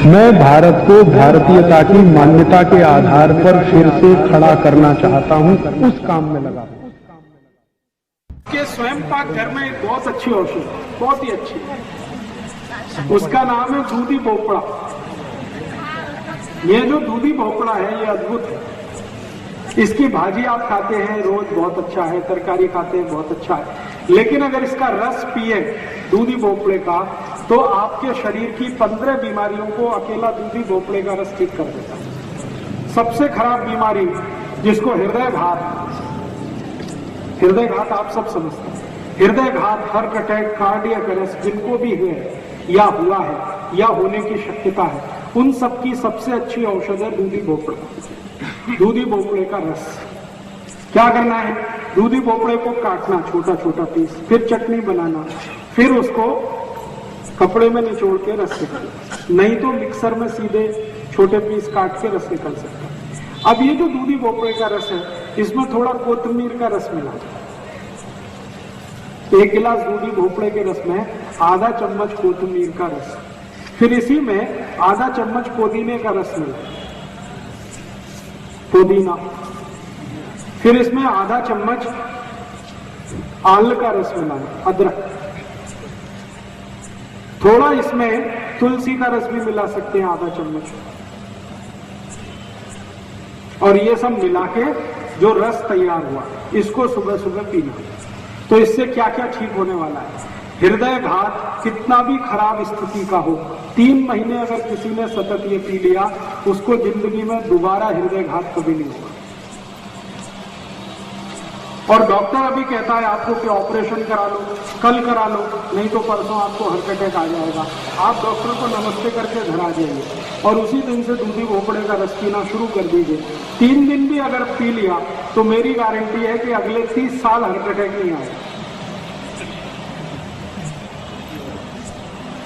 मैं भारत को भारतीयता की मान्यता के आधार पर फिर से खड़ा करना चाहता हूं, उस काम में लगा हूं। के स्वयं पाक घर में एक बहुत अच्छी औषधि, बहुत ही अच्छी, उसका नाम है दूधी भोपड़ा। ये जो दूधी भोपड़ा है ये अद्भुत है। इसकी भाजी आप खाते हैं रोज, बहुत अच्छा है, तरकारी खाते हैं, बहुत अच्छा है, लेकिन अगर इसका रस पिए दूधी भोपड़े का तो आपके शरीर की 15 बीमारियों को अकेला दूधी भोपड़े का रस ठीक कर देता है। सबसे खराब बीमारी जिसको हृदय घात आप सब समझते हैं, हृदय घात, हार्ट अटैक, कार्डियक अरेस्ट जिनको भी हुए या हुआ है या होने की शक्यता है, उन सब की सबसे अच्छी औषध है दूधी भोपड़ा, दूधी भोपड़े का रस। क्या करना है, दूधी भोपड़े को काटना छोटा छोटा पीस, फिर चटनी बनाना, फिर उसको कपड़े में निचोड़ के रस निकालना, नहीं तो मिक्सर में सीधे छोटे पीस काट के रस निकल सकता है। अब ये जो दूधी भोपड़े का रस है इसमें थोड़ा कोथिंबीर का रस मिला जाए। 1 गिलास दूधी भोपड़े के रस में आधा चम्मच कोथिंबीर का रस, फिर इसी में आधा चम्मच पुदीने का रस मिला, पुदीना, फिर इसमें आधा चम्मच आल का रस मिलाना, अदरक, थोड़ा इसमें तुलसी का रस भी मिला सकते हैं, आधा चम्मच, और ये सब मिला के जो रस तैयार हुआ इसको सुबह सुबह पीना। तो इससे क्या क्या ठीक होने वाला है, हृदय घात कितना भी खराब स्थिति का हो, 3 महीने अगर किसी ने सतत ये पी लिया उसको जिंदगी में दोबारा हृदय घात कभी नहीं होगा। और डॉक्टर अभी कहता है आपको कि ऑपरेशन करा लो, कल करा लो, नहीं तो परसों आपको हार्ट अटैक आ जाएगा, आप डॉक्टर को नमस्ते करके घर आ जाइए और उसी दिन से दूधी भोपड़े का रस पीना शुरू कर दीजिए। 3 दिन भी अगर पी लिया तो मेरी गारंटी है कि अगले 30 साल हार्ट अटैक नहीं आएगा,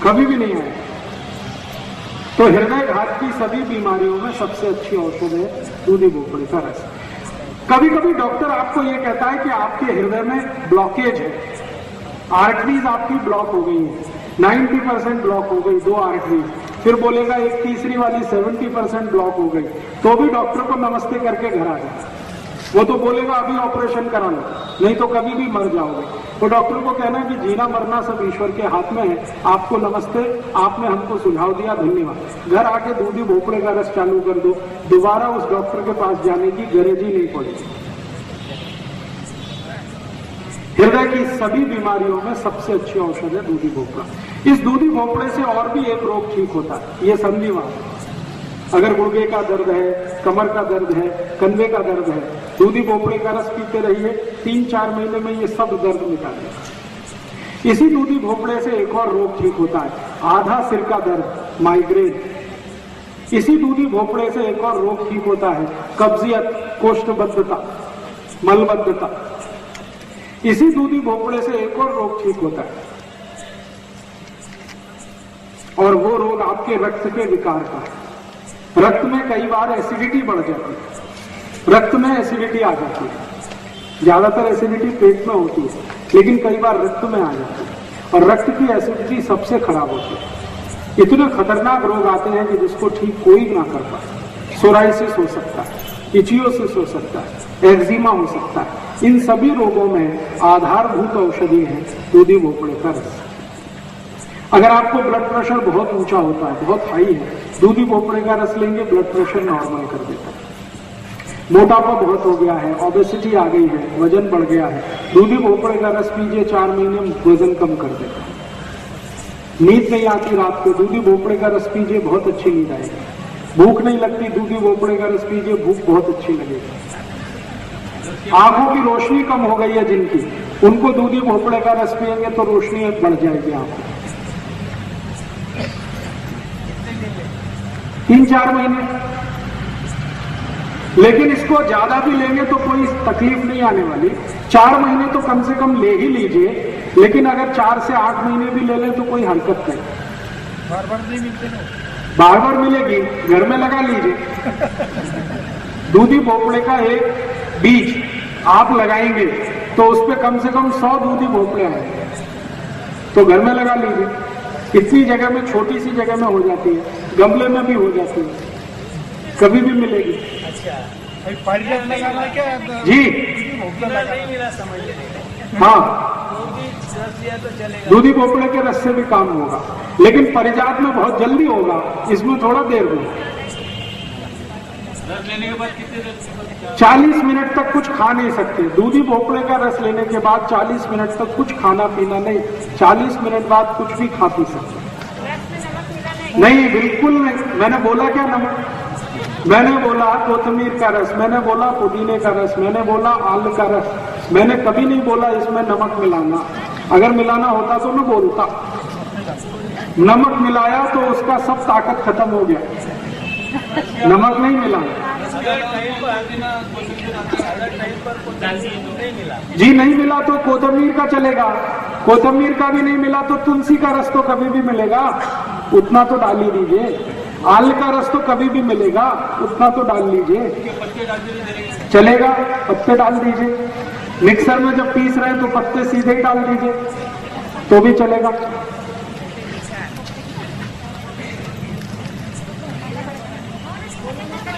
कभी भी नहीं आएगा। तो हृदय घात की सभी बीमारियों में सबसे अच्छी औषध है दूधी भोपड़े का रस। कभी कभी डॉक्टर आपको यह कहता है कि आपके हृदय में ब्लॉकेज है, आर्टरीज आपकी ब्लॉक हो गई है, 90% ब्लॉक हो गई 2 आर्टरीज, फिर बोलेगा एक तीसरी वाली 70% ब्लॉक हो गई, तो भी डॉक्टर को नमस्ते करके घर आ जाए। वो तो बोलेगा अभी ऑपरेशन करा लो, नहीं तो कभी भी मर जाओगे। तो डॉक्टर को कहना कि जीना मरना सब ईश्वर के हाथ में है, आपको नमस्ते, आपने हमको सुझाव दिया, धन्यवाद। घर आके दूधी भोपड़े का रस चालू कर दो, दोबारा उस डॉक्टर के पास जाने की गरज ही नहीं पड़ेगी। हृदय की सभी बीमारियों में सबसे अच्छी औषध है दूधी भोपड़ा। इस दूधी भोपड़े से और भी एक रोग ठीक होता है, ये संधिवात। अगर गुर्गे का दर्द है, कमर का दर्द है, कंधे का दर्द है, दूधी भोपड़े का रस पीते रहिए, 3-4 महीने में ये सब दर्द निकालेगा। इसी दूधी भोपड़े से एक और रोग ठीक होता है, आधा सिर का दर्द, माइग्रेन। इसी दूधी भोपड़े से एक और रोग ठीक होता है, कब्जियत, कोष्ठबद्धता, मलबद्धता। इसी दूधी भोपड़े से एक और रोग ठीक होता है, और वो रोग आपके रक्त के विकार का है। रक्त में कई बार एसिडिटी बढ़ जाती है, रक्त में एसिडिटी आ जाती है, ज्यादातर एसिडिटी पेट में होती है, लेकिन कई बार रक्त में आ जाती है, और रक्त की एसिडिटी सबसे खराब होती है। इतने खतरनाक रोग आते हैं कि जिसको ठीक कोई ना कर पाए। सोराइसिस हो सकता है, इचियोसिस हो सकता है, एक्जिमा हो सकता है। इन सभी रोगों में आधारभूत औषधि है दूधी भोपड़े का रस। अगर आपको ब्लड प्रेशर बहुत ऊंचा होता है, बहुत हाई है, दूधी भोपड़े का रस लेंगे, ब्लड प्रेशर नॉर्मल कर देता है। मोटापा बहुत हो गया है, ओबेसिटी आ गई है, वजन बढ़ गया है, दूधी भोपड़े का रस पीजिए, 4 महीने में वजन कम कर देता है। नींद नहीं आती रात को, दूधी भोपड़े का रस पीजिए, बहुत अच्छी नींद आएगी। भूख नहीं लगती, दूधी भोपड़े का रस पीजिए, भूख बहुत अच्छी लगेगी। आंखों की रोशनी कम हो गई है जिनकी, उनको दूधी भोपड़े का रस पिएंगे तो रोशनी बढ़ जाएगी आंखों। 3-4 महीने, लेकिन इसको ज्यादा भी लेंगे तो कोई तकलीफ नहीं आने वाली। 4 महीने तो कम से कम ले ही लीजिए, लेकिन अगर 4 से 8 महीने भी ले लें तो कोई हरकत नहीं। बार बार नहीं मिलते ना, बार बार मिलेगी, घर में लगा लीजिए। दूधी भोपड़े का एक बीज आप लगाएंगे तो उस पर कम से कम 100 दूधी भोपड़े आएंगे, तो घर में लगा लीजिए। इतनी जगह में, छोटी सी जगह में हो जाती है। गमले में भी हो जाती है, कभी भी मिलेगी। अच्छा, भाई परिजन लगाना है क्या? जी नहीं मिला समझ लेने। हाँ, तो चलेगा। दूधी भोपड़े के रस से भी काम होगा, लेकिन परिजात में बहुत जल्दी होगा, इसमें थोड़ा देर होगा। रस लेने के बाद कितने देर? 40 मिनट तक कुछ खा नहीं सकते। दूधी भोपड़े का रस लेने के बाद 40 मिनट तक कुछ खाना पीना नहीं, 40 मिनट बाद कुछ भी खा पी सकते। नहीं, बिल्कुल नहीं। मैंने बोला क्या नमक? मैंने बोला कोतमीर का रस, मैंने बोला पुदीने का रस, मैंने बोला आल का रस। मैंने कभी नहीं बोला इसमें नमक मिलाना। अगर मिलाना होता तो मैं बोलता। नमक मिलाया तो उसका सब ताकत खत्म हो गया। नमक नहीं मिलाना। जी नहीं मिला तो कोतमीर का चलेगा, कोतमीर का भी नहीं मिला तो तुलसी का रस तो कभी भी मिलेगा, उतना तो डाल ही दीजिए। आल का रस तो कभी भी मिलेगा, उतना तो डाल लीजिए, चलेगा। पत्ते डाल दीजिए, मिक्सर में जब पीस रहे हैं तो पत्ते सीधे ही डाल दीजिए तो भी चलेगा।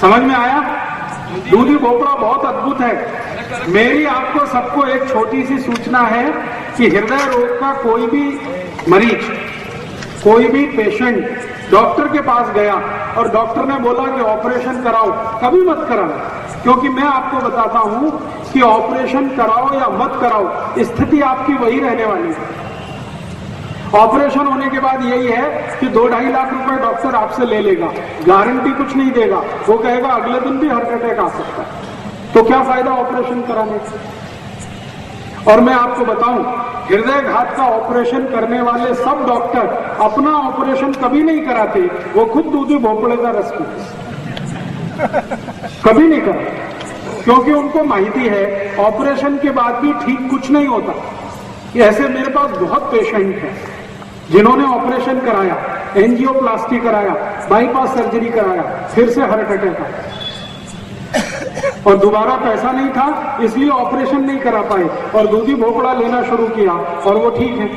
समझ में आया? दूधी भोपड़ा बहुत अद्भुत है। मेरी आपको सबको एक छोटी सी सूचना है कि हृदय रोग का कोई भी मरीज, कोई भी पेशेंट डॉक्टर के पास गया और डॉक्टर ने बोला कि ऑपरेशन कराओ, कभी मत कराओ, क्योंकि मैं आपको बताता हूं कि ऑपरेशन कराओ या मत कराओ, स्थिति आपकी वही रहने वाली है। ऑपरेशन होने के बाद यही है कि 2-2.5 लाख रुपए डॉक्टर आपसे ले लेगा, गारंटी कुछ नहीं देगा, वो कहेगा अगले दिन भी हार्ट अटैक आ सकता है, तो क्या फायदा ऑपरेशन कराने का। और मैं आपको बताऊं, हृदय घात का ऑपरेशन करने वाले सब डॉक्टर अपना ऑपरेशन कभी नहीं कराते, वो खुद दूधी भोपड़े का रस पीते, कभी नहीं कराते, क्योंकि उनको माहिती है ऑपरेशन के बाद भी ठीक कुछ नहीं होता। ऐसे मेरे पास बहुत पेशेंट हैं जिन्होंने ऑपरेशन कराया, एंजियोप्लास्टी कराया, बाईपास सर्जरी कराया, फिर से हार्ट अटैक आया और दोबारा पैसा नहीं था इसलिए ऑपरेशन नहीं करा पाए और दूधी भोपड़ा लेना शुरू किया और वो ठीक है।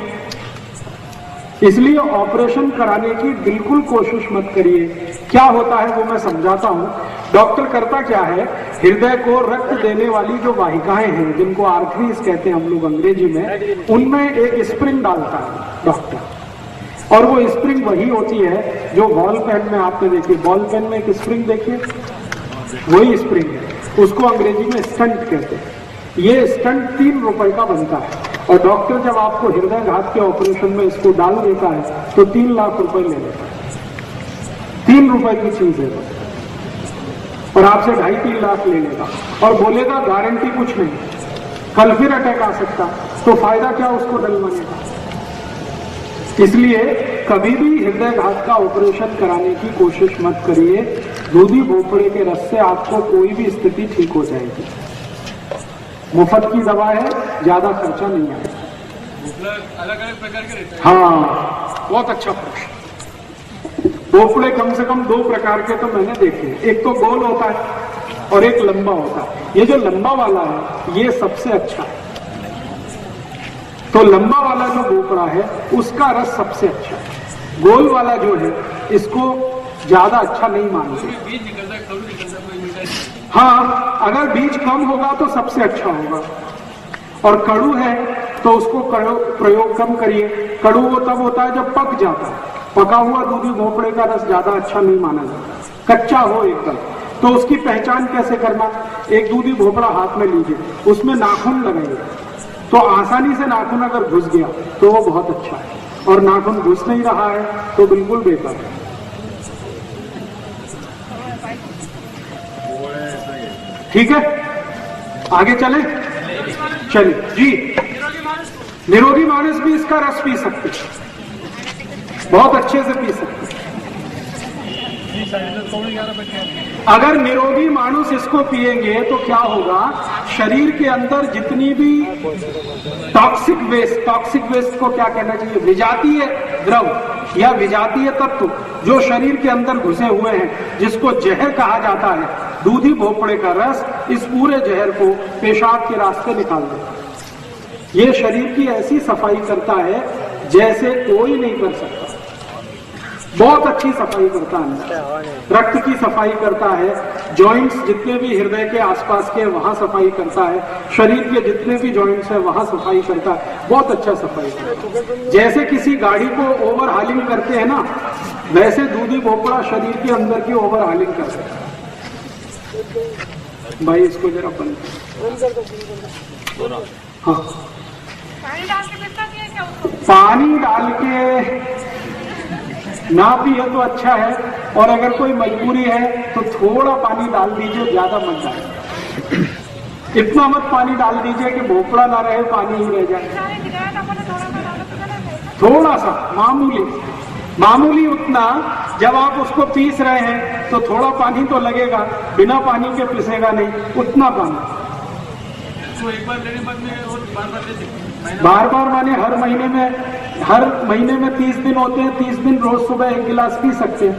इसलिए ऑपरेशन कराने की बिल्कुल कोशिश मत करिए। क्या होता है वो मैं समझाता हूं। डॉक्टर करता क्या है, हृदय को रक्त देने वाली जो वाहिकाएं हैं, जिनको आर्टरीज कहते हैं हम लोग अंग्रेजी में, उनमें एक स्प्रिंग डालता है डॉक्टर, और वो स्प्रिंग वही होती है जो बॉल पेन में आपने देखी, बॉल पेन में एक स्प्रिंग देखिए, वही स्प्रिंग है, उसको अंग्रेजी में स्टंट कहते हैं। ये स्टंट 3 रुपए का बनता है और डॉक्टर जब आपको हृदय घात के ऑपरेशन में इसको डाल देता है तो 3 लाख रुपए ले लेता है। 3 रुपए की चीज है और आपसे 2.5-3 लाख ले लेगा और बोलेगा गारंटी कुछ नहीं, कल फिर अटैक आ सकता, तो फायदा क्या उसको डलवाने का। इसलिए कभी भी हृदय घात का ऑपरेशन कराने की कोशिश मत करिए। दूधी भोपड़े के रस से आपको कोई भी स्थिति ठीक हो जाएगी। मुफ्त की दवा है, ज्यादा खर्चा नहीं आएगा। अलग-अलग प्रकार के रहते हैं। हाँ, बहुत अच्छा प्रश्न। भोपड़े कम से कम 2 प्रकार के तो मैंने देखे, एक तो गोल होता है और एक लंबा होता है। ये जो लंबा वाला है ये सबसे अच्छा है, तो लंबा वाला जो भोपड़ा है उसका रस सबसे अच्छा है। गोल वाला जो है इसको ज्यादा अच्छा नहीं मानते। बीज निकलता है, कड़ू निकलता है, कोई मीठा नहीं। हाँ, अगर बीज कम होगा तो सबसे अच्छा होगा, और कड़ू है तो उसको प्रयोग कम करिए। कड़ू वो तब होता है जब पक जाता है। पका हुआ दूधी भोपड़े का रस ज्यादा अच्छा नहीं माना जाता, कच्चा हो एकदम। तो उसकी पहचान कैसे करना, एक दूधी भोपड़ा हाथ में लीजिए, उसमें नाखून लगाइए, तो आसानी से नाखून अगर घुस गया तो वो बहुत अच्छा है, और नाखून घुस नहीं रहा है तो बिल्कुल बेकार है। ठीक है, आगे चले चलिए जी। निरोगी मानस भी इसका रस पी सकते, बहुत अच्छे से पी सकते। अगर निरोगी मानुष इसको पिएंगे तो क्या होगा, शरीर के अंदर जितनी भी टॉक्सिक वेस्ट को क्या कहना चाहिए, विजातीय द्रव या विजातीय तत्व जो शरीर के अंदर घुसे हुए हैं, जिसको जहर कहा जाता है, दूधी भोपड़े का रस इस पूरे जहर को पेशाब के रास्ते निकाल देता है। ये शरीर की ऐसी सफाई करता है जैसे कोई नहीं कर सकता। बहुत अच्छी सफाई करता है, रक्त की सफाई करता है, जॉइंट्स जितने भी हृदय के आसपास के वहां सफाई करता है, शरीर के जितने भी जॉइंट्स है वहां सफाई करता है, बहुत अच्छा सफाई करता है। जैसे किसी गाड़ी को ओवर हालिंग करते हैं ना, वैसे दूधी भोपड़ा शरीर के अंदर की ओवर हालिंग करते हैं। भाई इसको जरा बंद कर। हाँ, पानी डाल के पीता नहीं है क्या उसको? पानी डाल के ना पिए तो अच्छा है, और अगर कोई मजबूरी है तो थोड़ा पानी डाल दीजिए, ज्यादा मत डालिए। इतना मत पानी डाल दीजिए कि भोपड़ा ना रहे, पानी ही रह जाए। सारे गिराया था, मैंने थोड़ा सा डाला तो चला गया। थोड़ा सा मामूली उतना। जब आप उसको पीस रहे हैं तो थोड़ा पानी तो लगेगा, बिना पानी के पिसेगा नहीं, उतना पानी। तो एक बार लेने बाद में और बार बार ले सकते हैं? बार बार माने हर महीने में 30 दिन होते हैं, 30 दिन रोज सुबह 1 गिलास पी सकते हैं।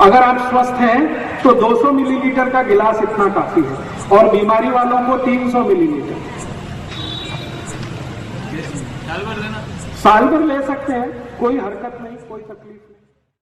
अगर आप स्वस्थ हैं तो 200 मिलीलीटर का गिलास इतना काफी है, और बीमारी वालों को 300 मिलीलीटर। साल भर लेना? साल भर ले सकते हैं, कोई हरकत नहीं, कोई तकलीफ नहीं।